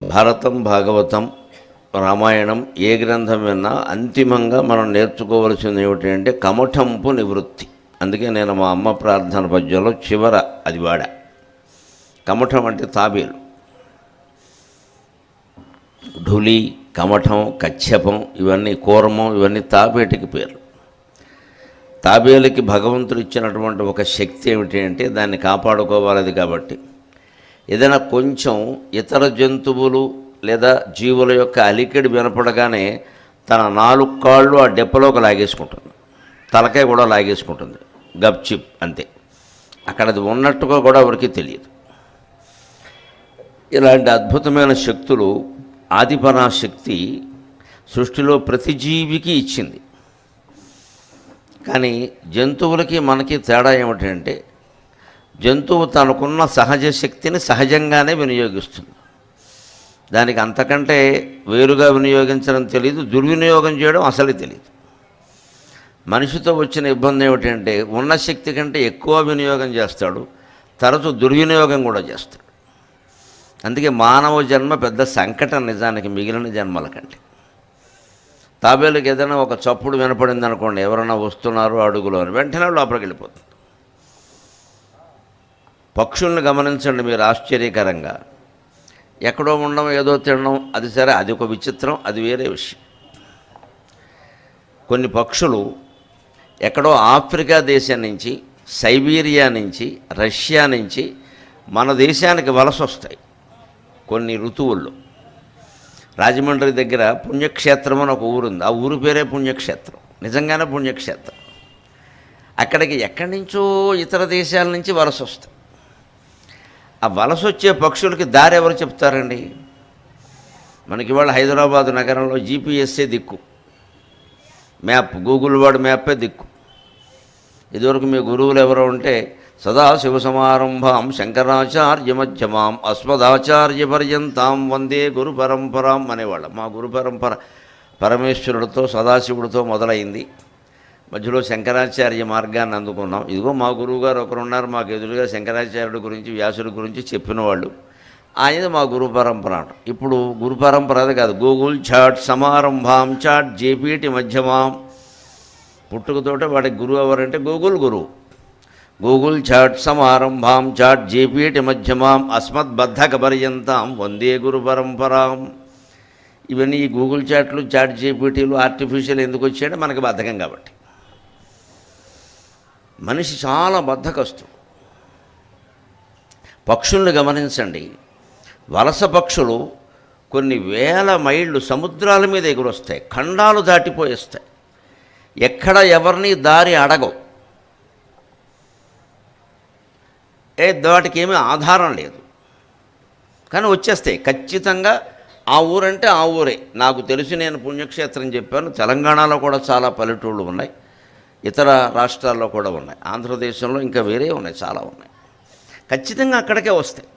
భారతం, భాగవతం, రామాయణం ఏ గ్రంథం విన్నా అంతిమంగా మనం నేర్చుకోవలసింది ఏమిటంటే కమఠంపు నివృత్తి. అందుకే నేను మా అమ్మ ప్రార్థన పద్యంలో చివర అది వాడా. కమఠం అంటే తాబేలు. ఢులి, కమఠం, కచ్చపం, ఇవన్నీ కూర్మం, ఇవన్నీ తాబేటికి పేర్లు. తాబేలుకి భగవంతుడు ఇచ్చినటువంటి ఒక శక్తి ఏమిటి అంటే దాన్ని కాపాడుకోవాలి. కాబట్టి ఏదైనా కొంచెం ఇతర జంతువులు లేదా జీవుల యొక్క అలికిడి వినపడగానే తన 4 కాళ్ళు ఆ డెప్పలోకి లాగేసుకుంటుంది, తలకాయ కూడా లాగేసుకుంటుంది. గప్చిప్ అంతే, అక్కడ అది ఉన్నట్టుగా కూడా ఎవరికి తెలియదు. ఇలాంటి అద్భుతమైన శక్తులు ఆదిపరాశక్తి సృష్టిలో ప్రతి జీవికి ఇచ్చింది. కానీ జంతువులకి మనకి తేడా ఏమిటంటే జంతువు తనకున్న సహజ శక్తిని సహజంగానే వినియోగిస్తుంది. దానికి అంతకంటే వేరుగా వినియోగించడం తెలియదు, దుర్వినియోగం చేయడం అసలు తెలియదు. మనిషితో వచ్చిన ఇబ్బంది ఏమిటంటే ఉన్న శక్తి కంటే ఎక్కువ వినియోగం చేస్తాడు, తరచు దుర్వినియోగం కూడా చేస్తాడు. అందుకే మానవ జన్మ పెద్ద సంకటం నిజానికి మిగిలిన జన్మల కంటే. తాబేలుకి ఏదైనా ఒక చప్పుడు వినపడింది అనుకోండి, ఎవరైనా వస్తున్నారు అడుగులో అని వెంటనే లోపలికి వెళ్ళిపోతుంది. పక్షుల్ని గమనించండి మీరు, ఆశ్చర్యకరంగా ఎక్కడో ఉండడం, ఏదో తినడం, అది సరే, అది ఒక విచిత్రం, అది వేరే విషయం. కొన్ని పక్షులు ఎక్కడో ఆఫ్రికా దేశం నుంచి, సైబీరియా నుంచి, రష్యా నుంచి మన దేశానికి వలస వస్తాయి కొన్ని ఋతువుల్లో. రాజమండ్రి దగ్గర పుణ్యక్షేత్రం అని ఒక ఊరుంది, ఆ ఊరు పేరే పుణ్యక్షేత్రం, నిజంగానే పుణ్యక్షేత్రం. అక్కడికి ఎక్కడి నుంచో ఇతర దేశాల నుంచి వలస వస్తాయి. ఆ వలస వచ్చే పక్షులకి దారి ఎవరు చెప్తారండి? మనకి ఇవాళ హైదరాబాదు నగరంలో జీపీఎస్ఏ దిక్కు, మ్యాప్, గూగుల్ వాడు మ్యాపే దిక్కు. ఇదివరకు మీ గురువులు ఎవరో ఉంటే సదాశివ సమారంభాం శంకరాచార్య మధ్యమాం అస్మదాచార్య పర్యంతాం వందే గురు పరంపరాం అనేవాళ్ళం. మా గురు పరంపర పరమేశ్వరుడితో సదాశివుడితో మొదలైంది, మధ్యలో శంకరాచార్య మార్గాన్ని అందుకున్నాం. ఇదిగో మా గురువుగారు ఒకరున్నారు, మాకు ఎదురుగా శంకరాచార్యుడి గురించి, వ్యాసుడి గురించి చెప్పిన వాళ్ళు, ఆయన మా గురు పరంపర అంట. ఇప్పుడు గురు పరంపర అది కాదు, గూగుల్ చాట్ సమారంభాం చాట్ జేపీటి మధ్యమాం. పుట్టుకతోటే వాడికి గురువు ఎవరంటే గూగుల్ గురువు. గూగుల్ చాట్ సమారంభాం చాట్ జేపీటి మధ్యమాం అస్మద్బద్ధక పర్యంతాం వందే గురు పరంపరాం. ఇవన్నీ ఈ గూగుల్ చాట్లు, చాట్ జేపీటీలు, ఆర్టిఫిషియల్ ఎందుకు వచ్చాయంటే మనకి బద్ధకం కాబట్టి. మనిషి చాలా బద్ధకస్తుడు. పక్షుల్ని గమనించండి, వలస పక్షులు కొన్ని వేల మైళ్ళు సముద్రాల మీద ఎగురొస్తాయి, ఖండాలు దాటిపోయేస్తాయి, ఎక్కడ ఎవరిని దారి అడగవు. వాటికి ఏమీ ఆధారం లేదు, కానీ వచ్చేస్తాయి ఖచ్చితంగా. ఆ ఊరంటే ఆ ఊరే. నాకు తెలిసి నేను పుణ్యక్షేత్రం చెప్పాను, తెలంగాణలో కూడా చాలా పల్లెటూళ్ళు ఉన్నాయి, ఇతర రాష్ట్రాల్లో కూడా ఉన్నాయి, ఆంధ్రదేశంలో ఇంకా వేరే ఉన్నాయి, చాలా ఉన్నాయి. ఖచ్చితంగా అక్కడికే వస్తాయి.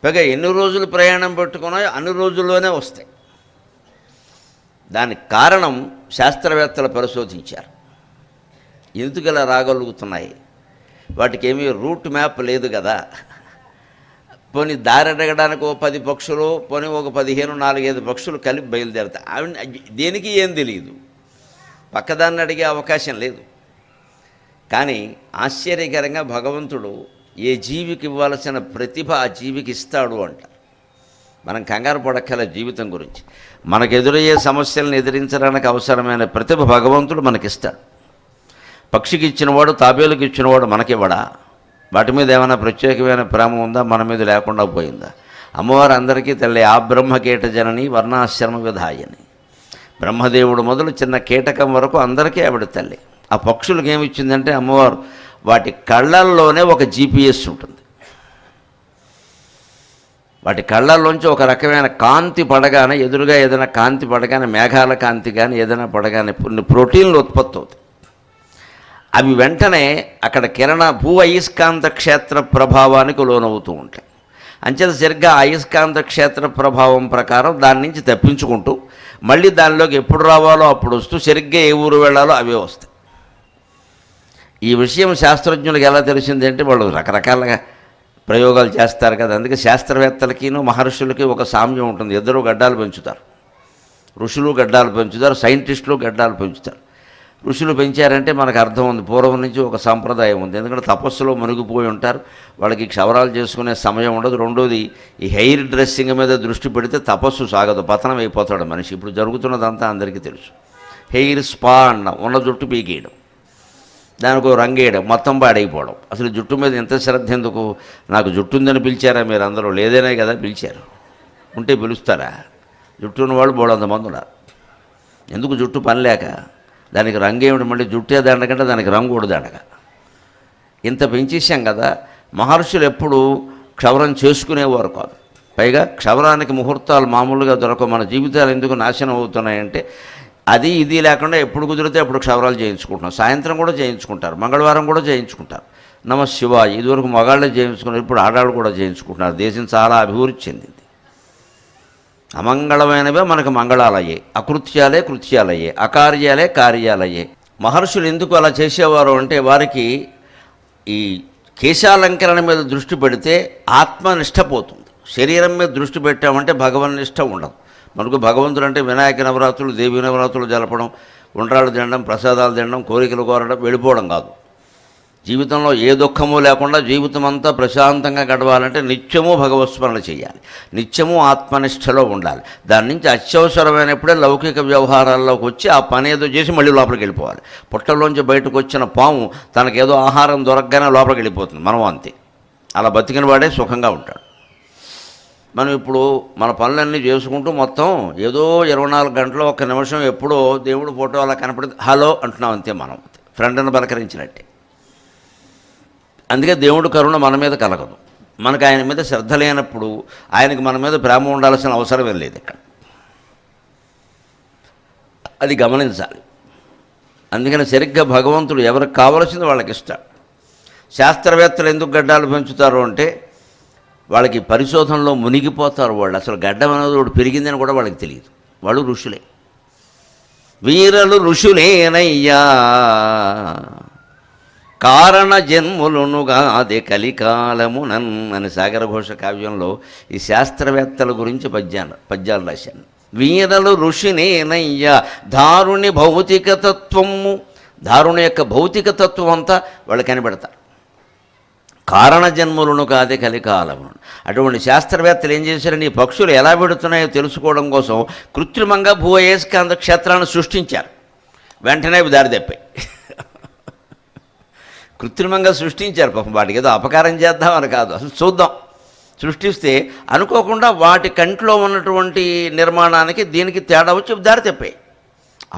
పైగా ఎన్ని రోజులు ప్రయాణం పెట్టుకున్నాయో అన్ని రోజుల్లోనే వస్తాయి. దానికి కారణం శాస్త్రవేత్తలు పరిశోధించారు. ఎందుకు ఇలా రాగలుగుతున్నాయి? వాటికి ఏమీ రూట్ మ్యాప్ లేదు కదా. పోనీ దారి అడగడానికి ఓ 10 పక్షులు, పోనీ ఒక 15, 4-5 పక్షులు కలిపి బయలుదేరుతాయి. అవి దేనికి ఏం తెలియదు, పక్కదాన్ని అడిగే అవకాశం లేదు. కానీ ఆశ్చర్యకరంగా భగవంతుడు ఏ జీవికి ఇవ్వాల్సిన ప్రతిభ ఆ జీవికి ఇస్తాడు అంట. మనం కంగారు పడక్కల జీవితం గురించి. మనకు ఎదురయ్యే సమస్యలను ఎదిరించడానికి అవసరమైన ప్రతిభ భగవంతుడు మనకిస్తాడు. పక్షికి ఇచ్చినవాడు, తాబేలుకి ఇచ్చినవాడు మనకివ్వడా? వాటి మీద ఏమైనా ప్రత్యేకమైన ప్రేమ ఉందా? మన మీద లేకుండా పోయిందా? అమ్మవారు అందరికీ తల్లి. ఆ బ్రహ్మకీట జనని వర్ణాశ్రమ విధాయని. బ్రహ్మదేవుడు మొదలు చిన్న కీటకం వరకు అందరికీ ఆవిడ తల్లి. ఆ పక్షులకు ఏమిచ్చిందంటే అమ్మవారు వాటి కళ్ళల్లోనే ఒక జీపీఎస్ ఉంటుంది. వాటి కళ్ళల్లోంచి ఒక రకమైన కాంతి పడగానే, ఎదురుగా ఏదైనా కాంతి పడగానే, మేఘాల కాంతి కానీ ఏదైనా పడగానే కొన్ని ప్రోటీన్లు ఉత్పత్తి అవుతాయి. అవి వెంటనే అక్కడ భూ అయస్కాంత క్షేత్ర ప్రభావానికి లోనవుతూ ఉంటాయి. అంచేత సరిగ్గా అయస్కాంత క్షేత్ర ప్రభావం ప్రకారం దాని నుంచి తప్పించుకుంటూ మళ్ళీ దానిలోకి ఎప్పుడు రావాలో అప్పుడు వస్తూ సరిగ్గా ఏ ఊరు వెళ్ళాలో అవే వస్తాయి. ఈ విషయం శాస్త్రజ్ఞులకు ఎలా తెలిసిందంటే వాళ్ళు రకరకాలుగా ప్రయోగాలు చేస్తారు కదా. అందుకే శాస్త్రవేత్తలకిను మహర్షులకి ఒక సామ్యం ఉంటుంది. ఇద్దరు గడ్డాలు పెంచుతారు. ఋషులు గడ్డాలు పెంచుతారు, సైంటిస్టులు గడ్డాలు పెంచుతారు. ఋషులు పెంచారంటే మనకు అర్థం ఉంది, పూర్వం నుంచి ఒక సాంప్రదాయం ఉంది. ఎందుకంటే తపస్సులో మునిగిపోయి ఉంటారు, వాళ్ళకి క్షవరాలు చేసుకునే సమయం ఉండదు. రెండోది, ఈ హెయిర్ డ్రెస్సింగ్ మీద దృష్టి పెడితే తపస్సు సాగదు, పతనం అయిపోతాడు మనిషి. ఇప్పుడు జరుగుతున్నదంతా అందరికీ తెలుసు. హెయిర్ స్పా అన్న ఉన్న జుట్టు పీకేయడం, దానికి రంగేయడం, మొత్తం పాడైపోవడం. అసలు జుట్టు మీద ఎంత శ్రద్ధ ఎందుకు? నాకు జుట్టు ఉందని పిలిచారా మీరు అందరూ? లేదనే కదా పిలిచారు. ఉంటే పిలుస్తారా? జుట్టు ఉన్నవాళ్ళు బోడంతమంది ఉన్నారు. ఎందుకు? జుట్టు పని లేక. దానికి రంగు ఏమిటి? మళ్ళీ జుట్టే దండకంటే దానికి రంగు కూడా దండక. ఇంత పెంచేసాం కదా. మహర్షులు ఎప్పుడు క్షవరం చేసుకునేవారు కాదు. పైగా క్షవరానికి ముహూర్తాలు మామూలుగా దొరకవు. మన జీవితాలు ఎందుకు నాశనం అవుతున్నాయంటే అది ఇది లేకుండా ఎప్పుడు కుదిరితే అప్పుడు క్షవరాలు చేయించుకుంటున్నాం. సాయంత్రం కూడా చేయించుకుంటారు, మంగళవారం కూడా చేయించుకుంటారు. నమ శివాయ. ఇదివరకు మగాళ్ళే చేయించుకున్నారు, ఇప్పుడు ఆడాళ్ళు కూడా చేయించుకుంటున్నారు. దేశం చాలా అభివృద్ధి చెందింది. అమంగళమైనవే మనకు మంగళాలయ్యాయి, అకృత్యాలే కృత్యాలయ్యాయి, అకార్యాలే కార్యాలయ్యాయి. మహర్షులు ఎందుకు అలా చేసేవారు అంటే వారికి ఈ కేశాలంకరణ మీద దృష్టి పెడితే ఆత్మనిష్ట పోతుంది. శరీరం మీద దృష్టి పెట్టామంటే భగవన్నిష్ట ఉండదు. మనకు భగవంతుడు అంటే వినాయక నవరాత్రులు, దేవి నవరాత్రులు జరపడం, ఉండ్రాళ్ళు తినడం, ప్రసాదాలు తినడం, కోరికలు కోరడం, వెళ్ళిపోవడం కాదు. జీవితంలో ఏ దుఃఖము లేకుండా జీవితం అంతా ప్రశాంతంగా గడవాలంటే నిత్యము భగవత్స్మరణ చేయాలి, నిత్యము ఆత్మనిష్టలో ఉండాలి. దాని నుంచి అత్యవసరమైనప్పుడే లౌకిక వ్యవహారాల్లోకి వచ్చి ఆ పని ఏదో చేసి మళ్ళీ లోపలికి వెళ్ళిపోవాలి. పుట్టలోంచి బయటకు వచ్చిన పాము తనకేదో ఆహారం దొరకగానే లోపలికి వెళ్ళిపోతుంది. మనం అంతే. అలా బతికిన వాడే సుఖంగా ఉంటాడు. మనం ఇప్పుడు మన పనులన్నీ చేసుకుంటూ మొత్తం ఏదో 24 గంటలు 1 నిమిషం ఎప్పుడో దేవుడు ఫోటో అలా కనపడితే హలో అంటున్నాం అంతే. మనం ఫ్రెండ్ని పలకరించినట్టే. అందుకే దేవుడు కరుణ మన మీద కలగదు. మనకు ఆయన మీద శ్రద్ధ లేనప్పుడు ఆయనకు మన మీద ప్రేమ ఉండాల్సిన అవసరం లేదు ఇక్కడ. అది గమనించాలి. అందుకని సరిగ్గా భగవంతుడు ఎవరికి కావలసింది వాళ్ళకి ఇస్తాడు. శాస్త్రవేత్తలు ఎందుకు గడ్డాలు పెంచుతారు అంటే వాళ్ళకి పరిశోధనలో మునిగిపోతారు. వాళ్ళు అసలు గడ్డం అనేది ఒకటి పెరిగిందని కూడా వాళ్ళకి తెలియదు. వాళ్ళు ఋషులే, వీరలు ఋషులేనయ్యా, కారణ జన్ములునుగా అదే కలికాలమునన్ అని సాగరఘోష కావ్యంలో ఈ శాస్త్రవేత్తల గురించి పద్యాలు రాశాను. వీరలు ఋషినేనయ్యా, దారుని భౌతిక తత్వము, దారుని యొక్క భౌతిక తత్వం అంతా వాళ్ళు కనిపెడతారు. కారణ జన్ములను కాదే కలికాలమును. అటువంటి శాస్త్రవేత్తలు ఏం చేశారని ఈ పక్షులు ఎలా పెడుతున్నాయో తెలుసుకోవడం కోసం కృత్రిమంగా భూ అయస్కాంత క్షేత్రాన్ని సృష్టించారు. వెంటనే దారి తప్పాయి. కృత్రిమంగా సృష్టించారు. పాపం వాటికి ఏదో అపకారం చేద్దామని కాదు, అసలు చూద్దాం. సృష్టిస్తే అనుకోకుండా వాటి కంట్లో ఉన్నటువంటి నిర్మాణానికి దీనికి తేడా వచ్చి దారి తప్పాయి.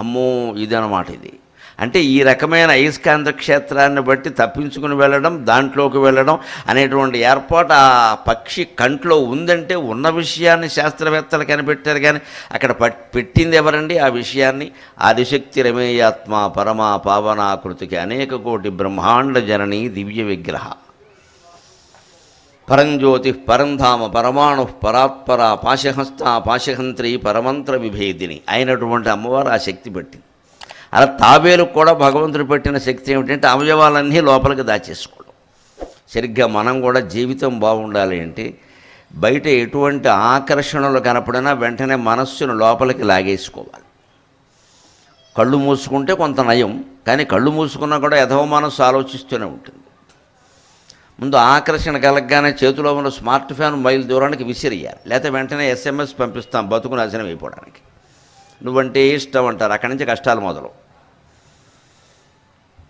అమ్మో ఇదన్నమాట ఇది. అంటే ఈ రకమైన అయస్కాంత క్షేత్రాన్ని బట్టి తప్పించుకుని వెళ్ళడం, దాంట్లోకి వెళ్ళడం అనేటువంటి ఏర్పాటు ఆ పక్షి కంట్లో ఉందంటే ఉన్న విషయాన్ని శాస్త్రవేత్తలు కనిపెట్టారు. కానీ అక్కడ పెట్టింది ఎవరండి ఆ విషయాన్ని? ఆదిశక్తి రమేయాత్మ పరమా పావనాకృతికి అనేక కోటి బ్రహ్మాండ జననీ దివ్య విగ్రహ పరంజ్యోతి పరంధామ పరమాణు పరాత్పర పాశహస్త పాశహంత్రి పరమంత్ర విభేదిని అయినటువంటి అమ్మవారు ఆ శక్తి పెట్టింది. అలా తాబేలుకు కూడా భగవంతుడు పెట్టిన శక్తి ఏమిటంటే అవయవాలన్నీ లోపలికి దాచేసుకోవడం. సరిగ్గా మనం కూడా జీవితం బాగుండాలి అంటే బయట ఎటువంటి ఆకర్షణలు కనపడినా వెంటనే మనస్సును లోపలికి లాగేసుకోవాలి. కళ్ళు మూసుకుంటే కొంత నయం, కానీ కళ్ళు మూసుకున్నా కూడా యథవ మనస్సు ఆలోచిస్తూనే ఉంటుంది. ముందు ఆకర్షణ కలగగానే చేతిలో ఉన్న స్మార్ట్ ఫోన్ మైల్ దూరానికి విసిరేయాలి, లేకపోతే వెంటనే SMS పంపిస్తాం బతుకు నాశనం అయిపోవడానికి. నువ్వంటే ఇష్టం అంటారు, అక్కడి నుంచి కష్టాలు మొదలు.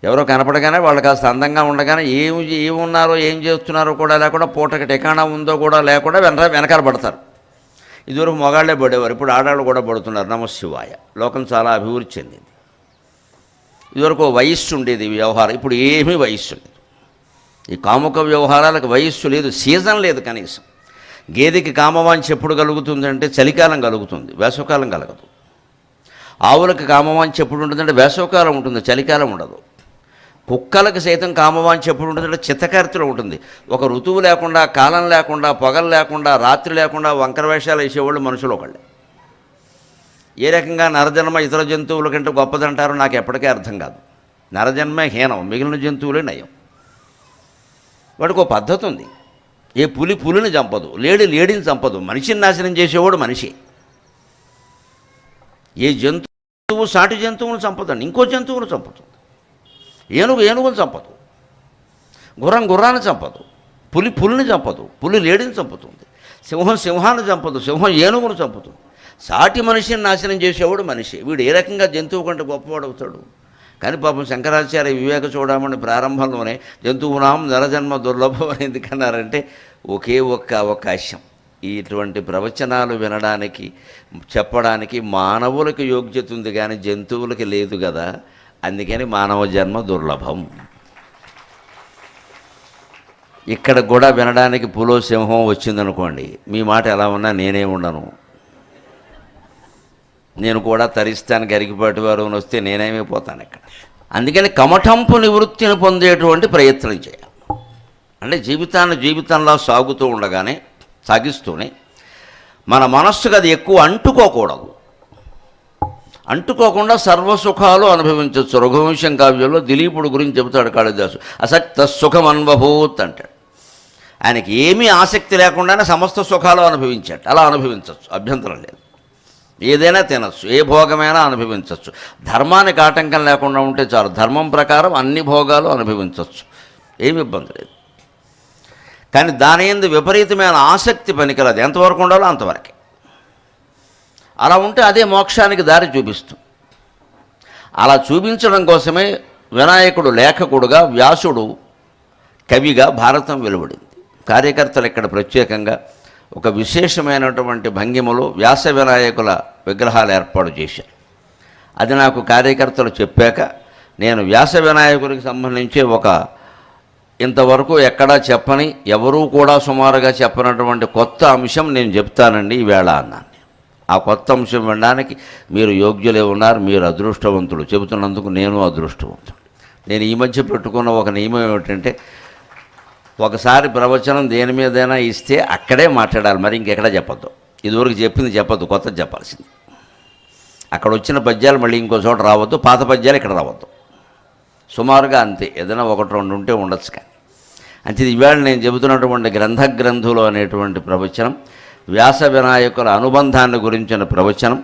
ఎవరో కనపడగానే వాళ్ళు కాస్త అందంగా ఉండగానే ఏమున్నారో ఏం చేస్తున్నారో కూడా లేకుండా, పూటకి టెకాణా ఉందో కూడా లేకుండా వెనకాల పడతారు. ఇదివరకు మగాళ్లే పడేవారు, ఇప్పుడు ఆడాళ్ళు కూడా పడుతున్నారు. నమశివాయ. లోకం చాలా అభివృద్ధి చెందింది. ఇదివరకు వయస్సు ఉండేది వ్యవహారం, ఇప్పుడు ఏమీ వయస్సు లేదు. ఈ కాముక వ్యవహారాలకు వయస్సు లేదు, సీజన్ లేదు కనీసం. గేదెకి కామవాంఛ ఎప్పుడు కలుగుతుందంటే చలికాలం కలుగుతుంది, వేసవకాలం కలగదు. ఆవులకు కామవాంఛ ఎప్పుడు ఉంటుందంటే వేసవకాలం ఉంటుంది, చలికాలం ఉండదు. కుక్కలకు సైతం కామవాంఛ ఎప్పుడు ఉంటుందంటే చిత్తకార్తెలో ఉంటుంది. ఒక ఋతువు లేకుండా, కాలం లేకుండా, పొగలు లేకుండా, రాత్రి లేకుండా వంకర వేషాలు వేసేవాళ్ళు మనుషులు ఒకళ్ళే. ఏ రకంగా నరజన్మ ఇతర జంతువుల కంటే గొప్పదంటారో నాకు ఎప్పటికీ అర్థం కాదు. నరజన్మే హీనం, మిగిలిన జంతువులే నయం. వాడికి ఒక పద్ధతి ఉంది. ఏ పులిని చంపదు, లేడిని చంపదు. మనిషిని నాశనం చేసేవాడు మనిషి. ఏ జంతువు సాటి జంతువును చంపదండి, ఇంకో జంతువును చంపుతుంది. ఏనుగును చంపదు, గుర్రాన్ని చంపదు, పులిని చంపదు, లేడిని చంపుతుంది. సింహాన్ని చంపదు, సింహం ఏనుగును చంపుతుంది. సాటి మనిషిని నాశనం చేసేవాడు మనిషి. వీడు ఏ రకంగా జంతువు కంటే గొప్పవాడు అవుతాడు? కానీ పాపం శంకరాచార్య వివేక చూడమని ప్రారంభంలోనే జంతువునాం నరజన్మ దుర్లభం అని ఎందుకన్నారంటే ఒకే ఒక్క అవకాశం. ఇటువంటి ప్రవచనాలు వినడానికి చెప్పడానికి మానవులకు యోగ్యత ఉంది కానీ జంతువులకి లేదు కదా. అందుకని మానవ జన్మ దుర్లభం. ఇక్కడ కూడా వినడానికి పులో సింహం వచ్చిందనుకోండి, మీ మాట ఎలా ఉన్నా నేనే ఉండను. నేను కూడా తరిస్తానికి అరిగిపాటి వారు వస్తే నేనేమైపోతాను ఇక్కడ. అందుకని కమఠంపు నివృత్తిని పొందేటువంటి ప్రయత్నం చేయాలి. అంటే జీవితంలో సాగిస్తూనే మన మనస్సుకు అది ఎక్కువ అంటుకోకుండా సర్వసుఖాలు అనుభవించవచ్చు. రఘువంశం కావ్యంలో దిలీపుడు గురించి చెబుతాడు కాళిదాసు. అసక్త సుఖం అనుభవూత్ అంటాడు. ఆయనకి ఏమీ ఆసక్తి లేకుండానే సమస్త సుఖాలు అనుభవించాడు. అలా అనుభవించవచ్చు, అభ్యంతరం లేదు. ఏదైనా తినచ్చు, ఏ భోగమైనా అనుభవించవచ్చు. ధర్మానికి ఆటంకం లేకుండా ఉంటే చాలు. ధర్మం ప్రకారం అన్ని భోగాలు అనుభవించవచ్చు, ఏమి ఇబ్బంది లేదు. కానీ దాని యందు విపరీతమైన ఆసక్తి పనికిరాదు. ఎంతవరకు ఉండాలో అంతవరకే. అలా ఉంటే అదే మోక్షానికి దారి చూపిస్తుంది. అలా చూపించడం కోసమే వినాయకుడు లేఖకుడుగా, వ్యాసుడు కవిగా భారతం వెలువడింది. కార్యకర్తలు ఇక్కడ ప్రత్యేకంగా ఒక విశేషమైనటువంటి భంగిమలో వ్యాస వినాయకుల విగ్రహాలు ఏర్పాటు చేశారు. అది నాకు కార్యకర్తలు చెప్పాక నేను వ్యాస వినాయకుడికి సంబంధించి ఇంతవరకు ఎక్కడా చెప్పని, ఎవరూ కూడా సుమారుగా చెప్పనటువంటి కొత్త అంశం నేను చెప్తానండి ఈవేళ అన్నాను. ఆ కొత్త అంశం వినడానికి మీరు యోగ్యులే ఉన్నారు, మీరు అదృష్టవంతులు. చెబుతున్నందుకు నేను అదృష్టవంతుడు. నేను ఈ మధ్య పెట్టుకున్న ఒక నియమం ఏమిటంటే, ఒకసారి ప్రవచనం దేని మీదైనా ఇస్తే అక్కడే మాట్లాడాలి, మరి ఇంకెక్కడా చెప్పొద్దు. ఇదివరకు చెప్పింది చెప్పొద్దు, కొత్తది చెప్పాల్సింది. అక్కడ వచ్చిన పద్యాలు మళ్ళీ ఇంకో చోట రావద్దు, పాత పద్యాలు ఇక్కడ రావద్దు. సుమారుగా అంతే, ఏదైనా 1-2 ఉంటే ఉండొచ్చు. కానీ అంతే. ఇవాళ నేను చెబుతున్నటువంటి గ్రంథులు అనేటువంటి ప్రవచనం వ్యాస వినాయకుల అనుబంధాన్ని గురించిన ప్రవచనం.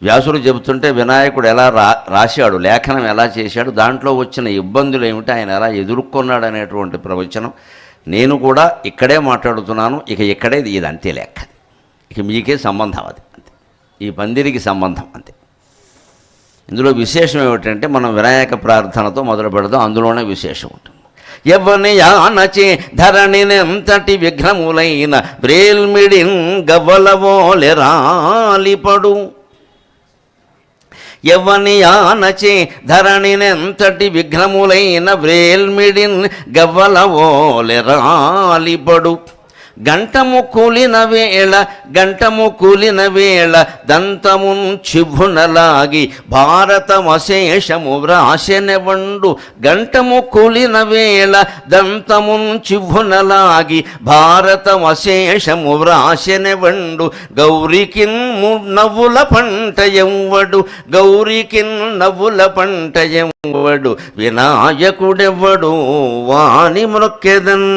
వ్యాసుడు చెబుతుంటే వినాయకుడు ఎలా రాశాడు, లేఖనం ఎలా చేశాడు, దాంట్లో వచ్చిన ఇబ్బందులు ఏమిటి, ఆయన ఎలా ఎదుర్కొన్నాడు అనేటువంటి ప్రవచనం. నేను కూడా ఇక్కడే మాట్లాడుతున్నాను. ఇక్కడే ఇది అంతే లెక్క. మీకే సంబంధం అది అంతే, ఈ పందిరికి సంబంధం అంతే. ఇందులో విశేషం ఏమిటంటే, మనం వినాయక ప్రార్థనతో మొదలు పెడదాం. అందులోనే విశేషం ఉంటుంది. ఎవ్వని యానచే ధరణినెంతటి విఘ్నములైన బ్రేల్మిడిన్ గవ్వలవోలె రాలిపడు. ఎవ్వని యానచే ధరణినెంతటి విఘ్నములైన బ్రేల్మిడిన్ గవ్వలవోలె రాలిపడు. గంటము కూలిన వేళ దంతమున్ చివ్వునలాగి భారతమశేషము వ్రాసెనెవండు. గంటము కూలిన వేళ దంతమున్ చివ్వునలాగి భారతమశేషము వ్రాసెనెవండు. గౌరికిన్ నవ్వుల పంట ఎవ్వడు, గౌరికిన్ నవ్వుల పంట ఎవ్వడు, వినాయకుడెవ్వడు వాని మ్రొక్కెదన్.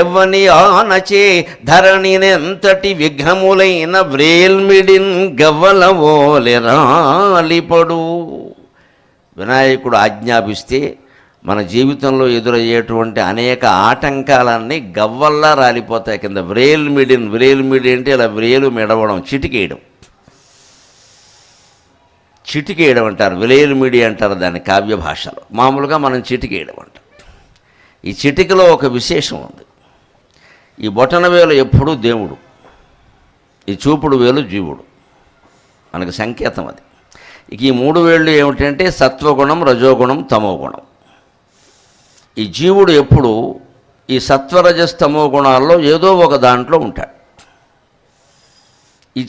ఎవ్వని ఆనచే ధరణినెంతటి విఘ్నములైన వ్రేల్మిడిన్ గవ్వలవోలె రాలిపడు. వినాయకుడు ఆజ్ఞాపిస్తే మన జీవితంలో ఎదురయ్యేటువంటి అనేక ఆటంకాలన్నీ గవ్వల్లా రాలిపోతాయి కింద. వ్రేల్మిడిన్ అంటే ఇలా వ్రేలు మెడవడం, చిటికేయడం అంటారు. వ్రేల్మిడి అంటారు దాన్ని కావ్య భాషలో. మామూలుగా మనం చిటికేయడం అంటాం. ఈ చిటికలో ఒక విశేషం ఉంది. ఈ బొటన వేలు ఎప్పుడూ దేవుడు, ఈ చూపుడు వేలు జీవుడు, మనకు సంకేతం అది. ఇక ఈ 3 వేళ్ళు ఏమిటంటే సత్వగుణం, రజోగుణం, తమోగుణం. ఈ జీవుడు ఎప్పుడు ఈ సత్వరజస్తమో గుణాల్లో ఏదో ఒక దాంట్లో ఉంటాడు. ఈ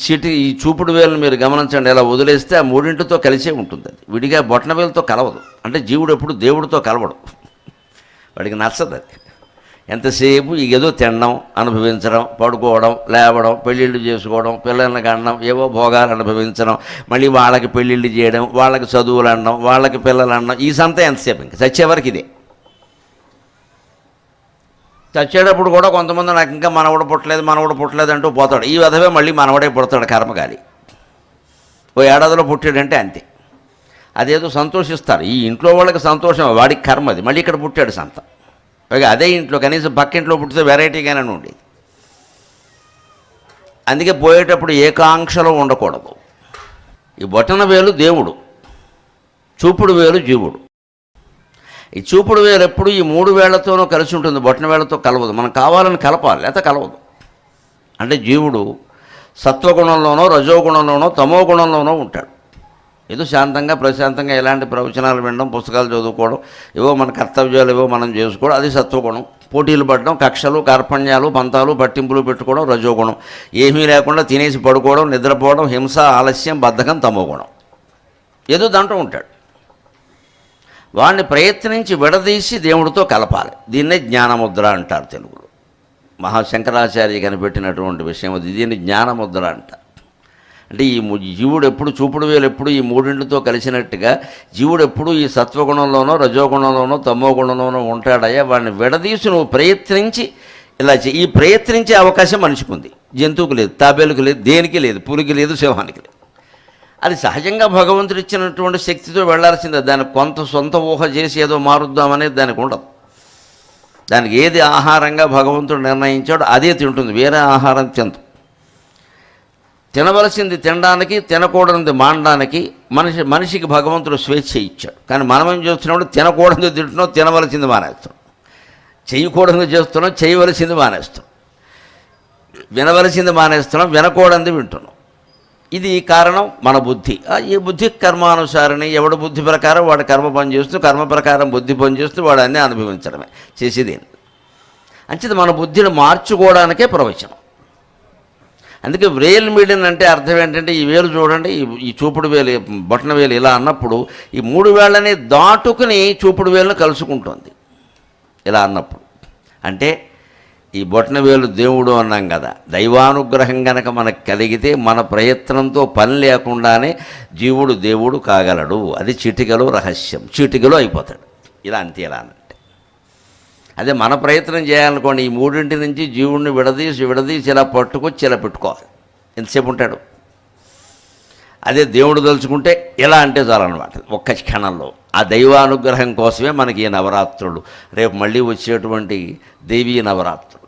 చూపుడు వేలను మీరు గమనించండి, ఎలా వదిలేస్తే ఆ 3ంటితో కలిసే ఉంటుంది. అది విడిగా బొటన వేలుతో కలవదు. అంటే జీవుడు ఎప్పుడు దేవుడితో కలవడు, వాడికి నచ్చదు అది. ఎంతసేపు ఏదో తినడం, అనుభవించడం, పడుకోవడం, లేవడం, పెళ్ళిళ్ళు చేసుకోవడం, పిల్లల్ని కనడం, ఏవో భోగాలు అనుభవించడం, మళ్ళీ వాళ్ళకి పెళ్ళిళ్ళు చేయడం, వాళ్ళకి చదువులు అనడం, వాళ్ళకి పిల్లలు అనడం, ఈ సంత ఎంతసేపు ఇంకా చచ్చేవరకు ఇదే. చచ్చేటప్పుడు కూడా కొంతమంది నాకు ఇంకా మనవడు పుట్టలేదు అంటూ పోతాడు. ఈ విధవే మళ్ళీ మనవడే పుడతాడు కర్మగాలి. ఓ ఏడాదిలో పుట్టాడంటే అంతే. అదేదో సంతోషిస్తారు. ఈ ఇంట్లో వాళ్ళకి సంతోషం, వాడికి కర్మ అది. మళ్ళీ ఇక్కడ పుట్టాడు సంత. పైగా అదే ఇంట్లో, కనీసం పక్కింట్లో పుట్టితే వెరైటీగానే ఉండేది. అందుకే పోయేటప్పుడు ఏకాంక్షలో ఉండకూడదు. ఈ బొటన వేలు దేవుడు, చూపుడు వేలు జీవుడు. ఈ చూపుడు వేలు ఎప్పుడు ఈ 3 వేళ్లతోనూ కలిసి ఉంటుంది, బొటన వేళ్లతో కలవదు. మనం కావాలని కలపాలి, లేకపోతే కలవదు. అంటే జీవుడు సత్వగుణంలోనో రజోగుణంలోనో తమో గుణంలోనో ఉంటాడు. ఏదో శాంతంగా ప్రశాంతంగా ఎలాంటి ప్రవచనాలు వినడం, పుస్తకాలు చదువుకోవడం, ఏవో మన కర్తవ్యాలు ఏవో మనం చేసుకోవడం, అది సత్వగుణం. పోటీలు పడడం, కక్షలు కార్పణ్యాలు పంతాలు పట్టింపులు పెట్టుకోవడం రజోగుణం. ఏమీ లేకుండా తినేసి పడుకోవడం, నిద్రపోవడం, హింస ఆలస్యం బద్ధకం తమోగుణం. ఏదో దాంట్లో ఉంటాడు. వాడిని ప్రయత్నించి విడదీసి దేవుడితో కలపాలి. దీన్నే జ్ఞానముద్ర అంటారు తెలుగులో. మహాశంకరాచార్య కనిపెట్టినటువంటి విషయం అది. దీన్ని జ్ఞానముద్ర అంటారు. అంటే ఈ జీవుడు ఎప్పుడు, చూపుడు వేలు ఎప్పుడు ఈ 3తో కలిసినట్టుగా జీవుడు ఎప్పుడు ఈ సత్వగుణంలోనో రజోగుణంలోనో తమో గుణంలోనో ఉంటాడయ్యా. వాడిని విడదీసి నువ్వు ప్రయత్నించి ఇలా ఈ ప్రయత్నించే అవకాశం మనిషికి ఉంది. జంతువుకు లేదు, తాబేలుకు లేదు, దేనికి లేదు, పులికి లేదు, సింహానికి లేదు. అది సహజంగా భగవంతుడు ఇచ్చినటువంటి శక్తితో వెళ్లాల్సిందే. దానికి కొంత సొంత ఊహ చేసి ఏదో మారుద్దామనేది దానికి ఉండదు. దానికి ఏది ఆహారంగా భగవంతుడు నిర్ణయించాడో అదే తింటుంది, వేరే ఆహారం తిందు. తినవలసింది తినడానికి, తినకూడనిది మానడానికి మనిషికి భగవంతుడు స్వేచ్ఛ ఇచ్చాడు. కానీ మనం ఏం చేస్తున్నాడు, తినకూడనిది తింటున్నాం, తినవలసింది మానేస్తున్నాం. చేయకూడనిది చేస్తున్నాం, చేయవలసింది మానేస్తున్నాం. వినవలసింది మానేస్తున్నాం, వినకూడనిది వింటున్నాం. ఇది కారణం మన బుద్ధి. ఈ బుద్ధి కర్మానుసారిని, ఎవడు బుద్ధి ప్రకారం వాడు కర్మ పని చేస్తూ, కర్మ ప్రకారం బుద్ధి పని చేస్తూ వాడు అన్నీ అనుభవించడమే చేసేది. అంచేది మన బుద్ధిని మార్చుకోవడానికే ప్రవచనం. అందుకే వ్రేల్ మీడియన్ అంటే అర్థం ఏంటంటే, ఈ వేలు చూడండి, ఈ చూపుడు వేలు, బొటన వేలు ఇలా అన్నప్పుడు ఈ 3 వేళ్ళని దాటుకుని చూపుడు వేలును కలుసుకుంటుంది ఇలా అన్నప్పుడు. అంటే ఈ బొటన వేలు దేవుడు అన్నాం కదా, దైవానుగ్రహం గనక మనకు కలిగితే మన ప్రయత్నంతో పని లేకుండానే జీవుడు దేవుడు కాగలడు. అది చిటికలో రహస్యం, చిటికలో అయిపోతాడు. ఇలా అంతే. ఇలా అనంటే అదే మన ప్రయత్నం చేయాలనుకోండి, ఈ 3 నుంచి జీవుడిని విడదీసి ఇలా పట్టుకొచ్చి ఇలా పెట్టుకోవాలి. ఎంతసేపు ఉంటాడు? అదే దేవుడు తలుచుకుంటే ఎలా అంటే చాలన్నమాట, ఒక్క క్షణంలో. ఆ దైవానుగ్రహం కోసమే మనకి ఈ నవరాత్రులు, రేపు మళ్ళీ వచ్చేటువంటి దేవీ నవరాత్రులు.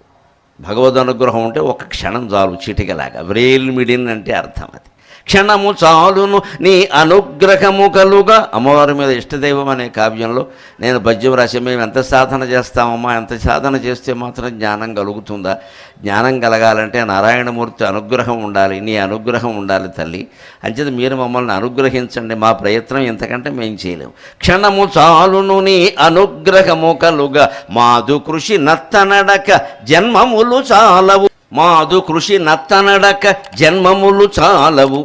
భగవద్ అనుగ్రహం ఉంటే ఒక క్షణం చాలు, చిటికలాగా. వ్రేల్ మిడిన్ అంటే అర్థం అది. క్షణము చాలును నీ అనుగ్రహము కలుగా. అమ్మవారి మీద ఇష్టదైవం అనే కావ్యంలో నేను పద్యం రాసి, మేము ఎంత సాధన చేస్తామమ్మా, ఎంత సాధన చేస్తే మాత్రం జ్ఞానం కలుగుతుందా? జ్ఞానం కలగాలంటే నారాయణమూర్తి అనుగ్రహం ఉండాలి, నీ అనుగ్రహం ఉండాలి తల్లి. అంచేత మీరు మమ్మల్ని అనుగ్రహించండి, మా ప్రయత్నం ఇంతకంటే మేము చేయలేము. క్షణము చాలును నీ అనుగ్రహము కలుగా, మాదు కృషి నత్తనడక జన్మములు చాలవు. మాదు కృషి నత్తనడక జన్మములు చాలవు.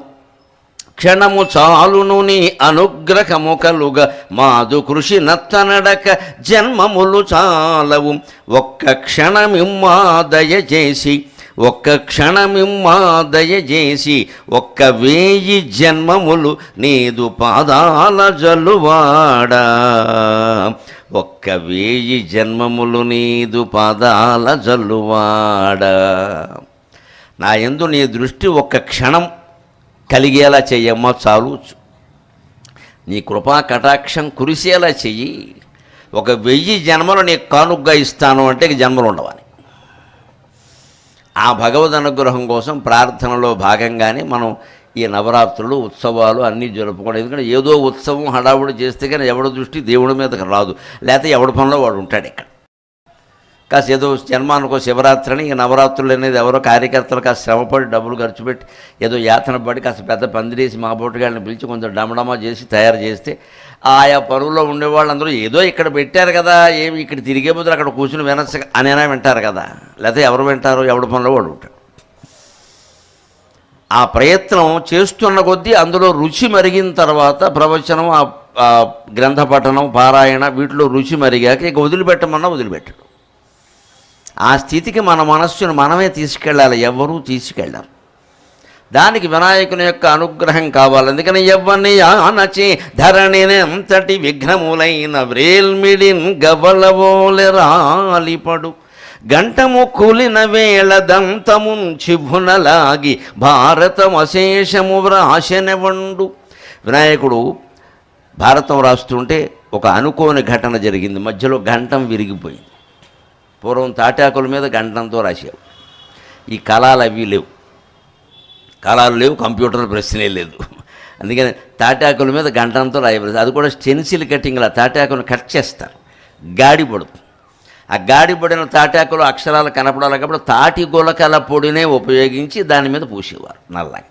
క్షణము చాలును నీ అనుగ్రహము కలుగా, మాదు కృషి నత్తనడక జన్మములు చాలవు. ఒక్క క్షణమిమ్మా దయచేసి, ఒక్క క్షణమిమ్మా దయచేసి, ఒక్క 1000 జన్మములు నీదు పాదాల జల్లువాడా. ఒక్క 1000 జన్మములు నీదు పాదాల జల్లువాడా. నా యందు నీ దృష్టి ఒక్క క్షణం కలిగేలా చెయ్యమ్మా చాలు. నీ కృపా కటాక్షం కురిసేలా చెయ్యి. ఒక 1000 జన్మలు నీకు కానుగ్గా ఇస్తాను అంటే జన్మలు ఉండవని. ఆ భగవద్ అనుగ్రహం కోసం ప్రార్థనలో భాగంగానే మనం ఈ నవరాత్రులు ఉత్సవాలు అన్నీ జరుపుకోవడం. ఎందుకంటే ఏదో ఉత్సవం హడావుడి చేస్తే కానీ ఎవడి దృష్టి దేవుడి మీదకి రాదు, లేకపోతే ఎవడి పనిలో వాడు ఉంటాడు. ఇక్కడ కాస్త ఏదో జన్మానికో శివరాత్రిని, ఈ నవరాత్రులు అనేది ఎవరో కార్యకర్తలు కాస్త శ్రమపడి డబ్బులు ఖర్చు పెట్టి ఏదో యాతన పడి కాస్త పెద్ద పందిరేసి మా బోటుగాళ్ళని పిలిచి కొంచెం డమడమా చేసి తయారు చేస్తే, ఆయా పనుల్లో ఉండేవాళ్ళందరూ ఏదో ఇక్కడ పెట్టారు కదా, ఏమి ఇక్కడ తిరిగే బదులు అక్కడ కూర్చుని వినచ్చు అనేనా వింటారు కదా. లేకపోతే ఎవరు వింటారు? ఎవడి పనిలో వాడు ఉంటాడు. ఆ ప్రయత్నం చేస్తున్న కొద్దీ అందులో రుచి మరిగిన తర్వాత ప్రవచనం, గ్రంథ పఠనం, పారాయణ వీటిలో రుచి మరిగాక ఇక వదిలిపెట్టమన్నా వదిలిపెట్టడు. ఆ స్థితికి మన మనస్సును మనమే తీసుకెళ్ళాలి, ఎవ్వరూ తీసుకెళ్ళారు. దానికి వినాయకుని యొక్క అనుగ్రహం కావాలి. అందుకని ఎవ్వని ఆనచి ధరణిని అంతటి విఘ్నములైన వ్రేల్మిడిన్ గవలవోలె రాలిపడు గంటము కూలిన వేళ దంతమున్ చిభునలాగి భారతమశేషము వ్రాశనెవండు. వినాయకుడు భారతం రాస్తుంటే ఒక అనుకోని ఘటన జరిగింది. మధ్యలో గంటం విరిగిపోయింది. పూర్వం తాటాకుల మీద గంటంతో రాసేవు. ఈ కళాలు అవి లేవు, కళాలు లేవు, కంప్యూటర్ ప్రశ్నే లేదు. అందుకని తాటాకుల మీద గంటంతో రాయబడింది. అది కూడా స్టెన్సిల్ కటింగ్లా తాటాకును కట్ చేస్తారు, గాడి పడుతుంది. ఆ గాడి పడిన తాటాకులు అక్షరాలు కనపడాలి కాబట్టి తాటి గులకల పొడినే ఉపయోగించి దాని మీద పూసేవారు నల్లగా.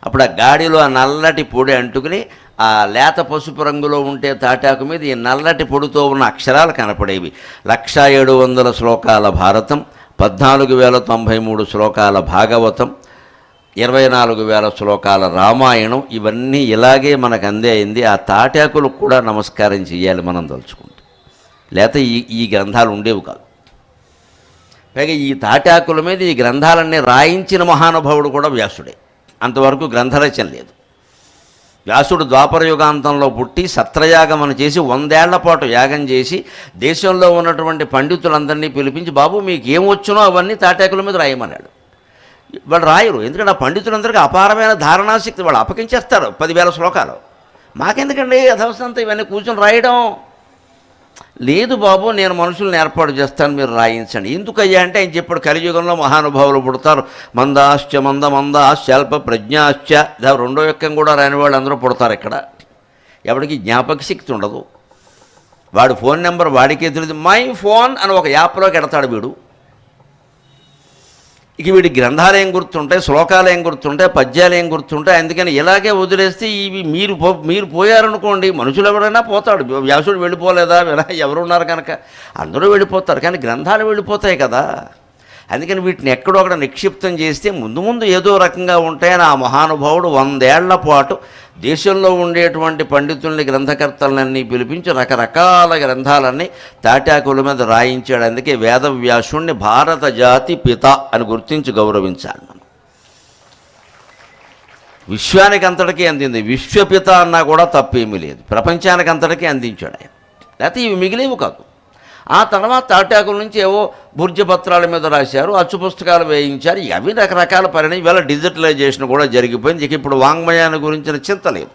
అప్పుడు ఆ గాడిలో ఆ నల్లటి పొడి అంటుకుని ఆ లేత పసుపు రంగులో ఉంటే తాటాకు మీద ఈ నల్లటి పొడితో ఉన్న అక్షరాలు కనపడేవి. 1700 శ్లోకాల భారతం, 14,093 శ్లోకాల భాగవతం, 24,000 శ్లోకాల రామాయణం, ఇవన్నీ ఇలాగే మనకు అందే అయింది. ఆ తాటాకులకు కూడా నమస్కారం చేయాలి మనం తలుచుకుంటే, లేకపోతే ఈ గ్రంథాలు ఉండేవి కాదు. పైగా ఈ తాటాకుల మీద ఈ గ్రంథాలన్నీ రాయించిన మహానుభావుడు కూడా వ్యాసుడే. అంతవరకు గ్రంథరచన లేదు. వ్యాసుడు ద్వాపర యుగాంతంలో పుట్టి సత్రయాగమని చేసి 100 ఏళ్ల పాటు యాగం చేసి దేశంలో ఉన్నటువంటి పండితులందరినీ పిలిపించి, బాబు మీకు ఏం వచ్చునో అవన్నీ తాటాకుల మీద రాయమన్నాడు. వాళ్ళు రాయరు, ఎందుకంటే ఆ పండితులందరికీ అపారమైన ధారణాశక్తి, వాళ్ళు అపకించేస్తారు 10,000 శ్లోకాలు. మాకెందుకండి అధవసంతా ఇవన్నీ కూర్చొని రాయడం? లేదు బాబు, నేను మనుషులను ఏర్పాటు చేస్తాను, మీరు రాయించండి. ఎందుకయ్యా అంటే ఆయన చెప్పాడు, కలియుగంలో మహానుభావులు పుడతారు, మందాశ్చ మందాశ్చల్ప ప్రజ్ఞాశ్చ, రెండో యొక్కం కూడా రాని వాళ్ళు అందరూ పుడతారు. ఇక్కడ ఎవరికి జ్ఞాపక శక్తి ఉండదు. వాడి ఫోన్ నెంబర్ వాడికే తెలియదు. మై ఫోన్ అని ఒక యాప్లోకి ఎడతాడు వీడు. ఇక వీడి గ్రంథాలు ఏం గుర్తుంటాయి, శ్లోకాలు ఏం గుర్తుంటాయి, పద్యాలు ఏం గుర్తుంటాయి. అందుకని ఇలాగే వదిలేస్తే ఇవి మీరు పోయారనుకోండి, మనుషులు ఎవరైనా పోతాడు. వ్యాసుడు వెళ్ళిపోలేదా? ఎవరున్నారు కనుక అందరూ వెళ్ళిపోతారు, కానీ గ్రంథాలు వెళ్ళిపోతాయి కదా. అందుకని వీటిని ఎక్కడో అక్కడ నిక్షిప్తం చేస్తే ముందు ముందు ఏదో రకంగా ఉంటాయని ఆ మహానుభావుడు 100 ఏళ్ల పాటు దేశంలో ఉండేటువంటి పండితుల్ని, గ్రంథకర్తలన్నీ పిలిపించి రకరకాల గ్రంథాలన్నీ తాటాకుల మీద రాయించాడు. అందుకే వేదవ్యాసుణ్ణి భారత జాతి పిత అని గుర్తించి గౌరవించాలి మనం. విశ్వానికి అంతటికీ అందింది, విశ్వపిత అన్నా కూడా తప్పేమీ లేదు. ప్రపంచానికి అంతటికీ అందించాడు ఆయన, లేకపోతే ఇవి మిగిలేవు కాదు. ఆ తర్వాత తాటాకుల నుంచి ఏవో భుర్జపత్రాల మీద రాశారు, అచ్చు పుస్తకాలు వేయించారు. అవి రకరకాల పరిణామం. ఇవాళ డిజిటలైజేషన్ కూడా జరిగిపోయింది. ఇక ఇప్పుడు వాంగ్మయాన్ని గురించిన చింత లేదు.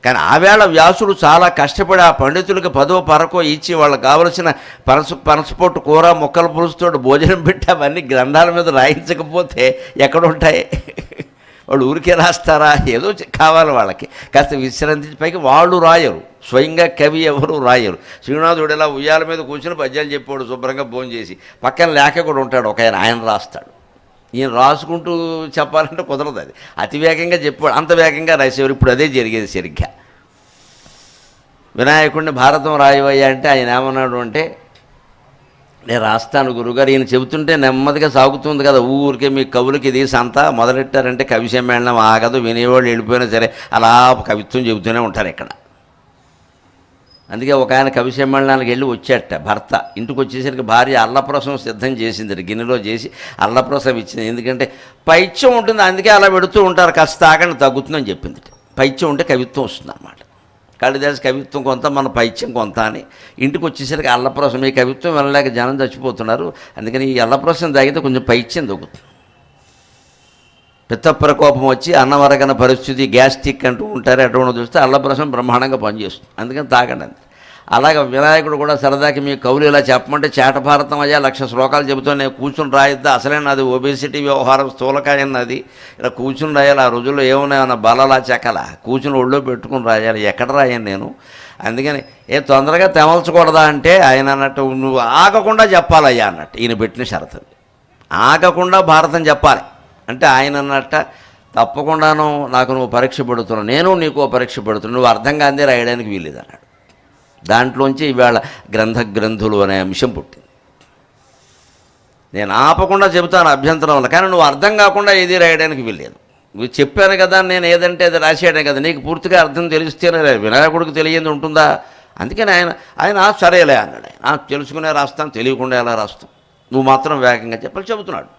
కానీ ఆవేళ వ్యాసుడు చాలా కష్టపడి ఆ పండితులకు 10వ పరకో ఇచ్చి వాళ్ళకి కావలసిన పనసపొట్టు కూర, మొక్కల పులుసుతో భోజనం పెట్టి అవన్నీ గ్రంథాల మీద రాయించకపోతే ఎక్కడుంటాయి? వాళ్ళు ఊరికే రాస్తారా? ఏదో కావాలి వాళ్ళకి, కాస్త విశ్రాంతి. పైకి వాళ్ళు రాయరు, స్వయంగా కవి ఎవరు రాయరు. శ్రీనాథుడు ఇలా ఉయ్యాల మీద కూర్చుని పద్యాలు చెప్పాడు శుభ్రంగా భోజనం చేసి. పక్కన లేఖకుడు ఉంటాడు ఒక ఆయన రాస్తాడు. ఈయన రాసుకుంటూ చెప్పాలంటే కుదరదు. అది అతి వేగంగా చెప్పాడు, అంత వేగంగా రాసేవారు. ఇప్పుడు అదే జరిగేది సరిగ్గా. వినాయకుడిని భారతం రాయవయ్యా అంటే ఆయన ఏమన్నాడు అంటే, నేను రాస్తాను గురుగారు. ఈయన చెబుతుంటే నెమ్మదిగా సాగుతుంది కదా, ఊరికే మీ కవులకి ఇది సంత మొదలెట్టారంటే కవి సమ్మేళనం ఆగదు, వినేవాళ్ళు వెళ్ళిపోయినా సరే అలా కవిత్వం చెబుతూనే ఉంటారు ఇక్కడ. అందుకే ఒక ఆయన కవి సమ్మేళనానికి వెళ్ళి వచ్చాట భర్త. ఇంటికి వచ్చేసరికి భార్య అల్లప్రసం సిద్ధం చేసింది, గిన్నెలో చేసి అల్లప్రసం ఇచ్చింది. ఎందుకంటే పైత్యం ఉంటుంది, అందుకే అలా పెడుతూ ఉంటారు, కాస్త తాగండి తగ్గుతుందని చెప్పింది. పైత్యం ఉంటే కవిత్వం వస్తుంది అన్నమాట. కాళిదాసు కవిత్వం కొంత, మన పైత్యం కొంత అని. ఇంటికి వచ్చేసరికి అల్లప్రసం, ఈ కవిత్వం వెళ్ళలేక జనం చచ్చిపోతున్నారు, అందుకని ఈ అల్లప్రసం తాగితే కొంచెం పైత్యం తగ్గుతుంది. పిత్తప్రకోపం వచ్చి అన్నవరగన పరిస్థితి, గ్యాస్ట్రిక్ అంటూ ఉంటారు, అటువంటి చూస్తే అల్లప్రసం బ్రహ్మాండంగా పనిచేస్తుంది. అందుకని తాగండి అంతే. అలాగే వినాయకుడు కూడా సరదాకి మీ కవులు ఇలా చెప్పమంటే చేటభారతం అయ్యా 1,00,000 శ్లోకాలు చెబుతూ నేను కూర్చుని రాయిద్దా, అసలే నాది ఒబేసిటీ వ్యవహారం, స్థూలకాయ అన్నది. ఇలా కూర్చుని రాయాలి. ఆ రోజుల్లో ఏమున్నాయన్న బలలా చెక్కల కూర్చుని ఒళ్ళో పెట్టుకుని రాయాలి. ఎక్కడ రాయాను నేను? అందుకని తొందరగా తెమల్చకూడదా అంటే ఆయన అన్నట్టు నువ్వు ఆగకుండా చెప్పాలయ్యా అన్నట్టు ఈయన పెట్టిన షరతు. ఆగకుండా భారతం చెప్పాలి అంటే ఆయన అన్నట్ట తప్పకుండాను నాకు నువ్వు పరీక్ష పెడుతున్నావు, నేను నీకు పరీక్ష పెడుతున్నావు, నువ్వు అర్థం కాందే రాయడానికి వీల్లేదు అన్నాడు. దాంట్లోంచి ఇవాళ గ్రంథులు అనే అంశం పుట్టింది. నేను ఆపకుండా చెబుతాను అభ్యంతరం వల్ల, కానీ నువ్వు అర్థం కాకుండా ఏది రాయడానికి వీల్లేదు. నువ్వు చెప్పాను కదా, నేను ఏదంటే అది రాసేయడం కదా, నీకు పూర్తిగా అర్థం తెలిస్తేనే. వినాయకుడికి తెలియంది ఉంటుందా? అందుకని ఆయన సరేలే అన్నాడు. ఆయన తెలుసుకునే రాస్తాను, తెలియకుండా ఎలా రాస్తాం, నువ్వు మాత్రం వేగంగా చెప్పాలి చెబుతున్నాడు.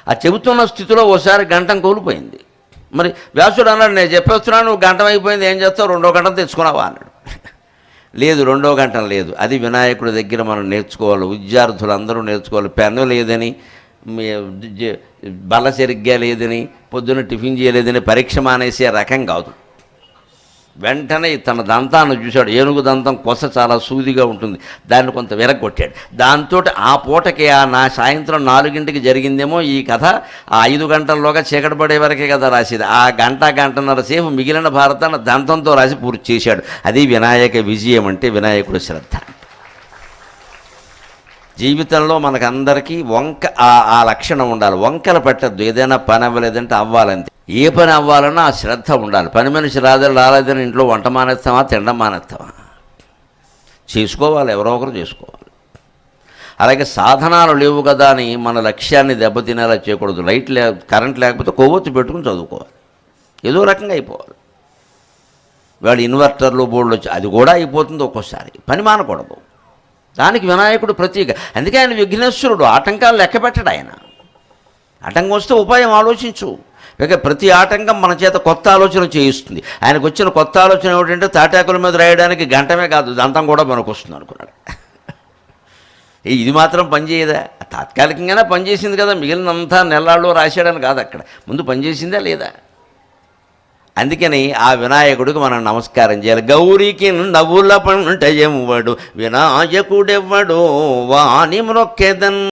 ఆ చెబుతున్న స్థితిలో ఓసారి గంటం కోల్పోయింది. మరి వ్యాసుడు అన్నాడు, నేను చెప్పేస్తున్నాను, నువ్వు గంటం అయిపోయింది, ఏం చేస్తావు, 2వ గంటం తెచ్చుకున్నావా అన్నాడు. లేదు, 2వ గంట లేదు. అది వినాయకుడి దగ్గర మనం నేర్చుకోవాలి. విద్యార్థులు అందరూ నేర్చుకోవాలి. పెన్ను లేదని, బల్ల సరిగ్గా లేదని, పొద్దున్న టిఫిన్ చేయలేదని పరీక్ష మానేసే రకం కాదు. వెంటనే తన దంతాన్ని చూశాడు. ఏనుగు దంతం కొస చాలా సూదిగా ఉంటుంది, దాన్ని కొంత విరగొట్టాడు. దాంతో ఆ పూటకి నా సాయంత్రం 4ంటికి జరిగిందేమో ఈ కథ, ఆ 5 గంటల్లోగా చీకటి పడే వరకే కదా రాసేది. ఆ గంటన్నర సేపు మిగిలిన భారతాన్ని దంతంతో రాసి పూర్తి చేశాడు. అది వినాయక విజయం అంటే, వినాయకుడు శ్రద్ధ. జీవితంలో మనకందరికీ ఆ లక్షణం ఉండాలి. వంకలు పెట్టద్దు. ఏదైనా పని అవ్వలేదంటే అవ్వాలంతే. ఏ పని అవ్వాలన్నా ఆ శ్రద్ధ ఉండాలి. పని మనిషి రాలేదని ఇంట్లో వంట మానేస్తామా, తినడం మానేస్తామా? చేసుకోవాలి, ఎవరో ఒకరు చేసుకోవాలి. అలాగే సాధనాలు లేవు కదా అని మన లక్ష్యాన్ని దెబ్బతినేలా చేయకూడదు. కరెంట్ లేకపోతే కొవ్వొత్తి పెట్టుకుని చదువుకోవాలి. ఏదో రకంగా అయిపోవాలి. వాళ్ళు ఇన్వర్టర్లు బోర్డులు వచ్చి అది కూడా అయిపోతుంది ఒక్కోసారి. పని మానకూడదు. దానికి వినాయకుడు ప్రతీక. అందుకే ఆయన విఘ్నేశ్వరుడు. ఆటంకాలు లెక్క పెట్టడు ఆయన. ఆటంకం వస్తే ఉపాయం ఆలోచించు. ఇక ప్రతి ఆటంకం మన చేత కొత్త ఆలోచన చేయిస్తుంది. ఆయనకు వచ్చిన కొత్త ఆలోచన ఏమిటంటే తాటాకుల మీద రాయడానికి గంటమే కాదు, దంతం కూడా మనకు వస్తుంది అనుకున్నాడు. ఇది మాత్రం పనిచేయదా? తాత్కాలికంగానే పనిచేసింది కదా, మిగిలినంతా నెలల్లో రాశాడని కాదు. అక్కడ ముందు పనిచేసిందా లేదా? అందుకని ఆ వినాయకుడికి మనం నమస్కారం చేయాలి. గౌరికి నవ్వుల పంట ఎవ్వడు, వినాయకుడెవ్వడు వాని మ్రొక్కెదన్.